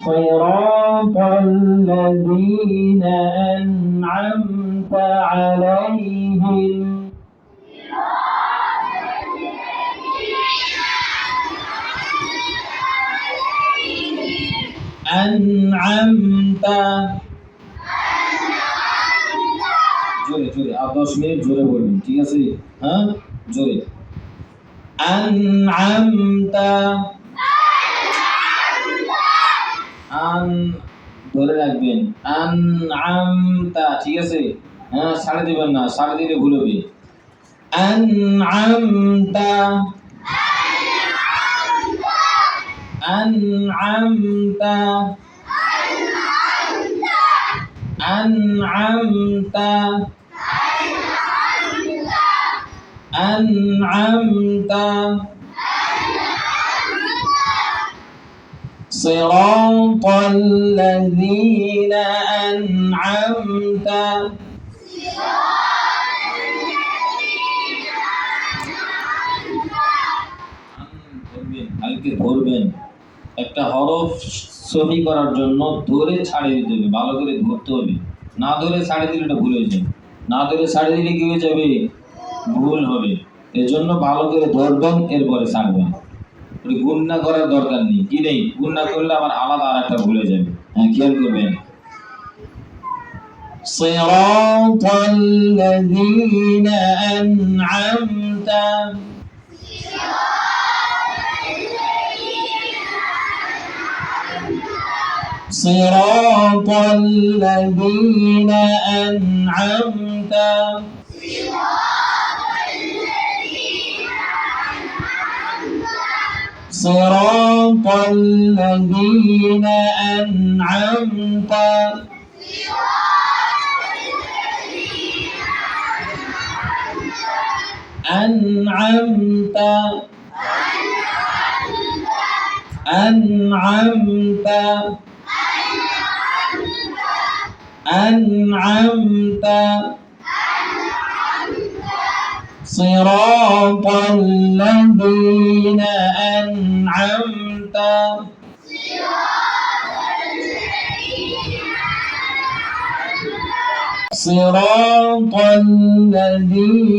صراط الذين أنعمت عليهم أنعمت জোরে জোরে আর 10 মিনিট জোরে বলবেন, ঠিক আছে? হ্যাঁ, জোরে। আনআমতা আন ধরে রাখবেন, আনআমতা, ঠিক আছে? হ্যাঁ, ছাড়ে দিবেন না, ছাড়ে দিলে ভুল হবে। আনআমতা আনআমতা أنعمت أنعمت صراط الذين أنعمت হালকে ধরবেন, একটা হরফ সহি করার জন্য ধরে ছাড়ে দিতে হবে, ভালো করে ধরতে হবে। না ধরে ছাড়ে দিলে এটা ভুল হয়ে যাবে, না ধরে ছাড়ে দিলে কি হয়ে যাবে, ভুল হবে। এজন্য ভালো করে ধরবেন, এরপরে ছাড়বেন। গুণনা করার দরকার নেই, কি নেই, গুণনা করলে আবার আলাদা আর একটা ভুলে যাবে। হ্যাঁ, খেয়াল করবেন। صراط الذين أنعمت صراط الذين أنعمت صراط الذين أنعمت أنعمت أنعمت أنعمت صراط الذين أنعمت صراط الذين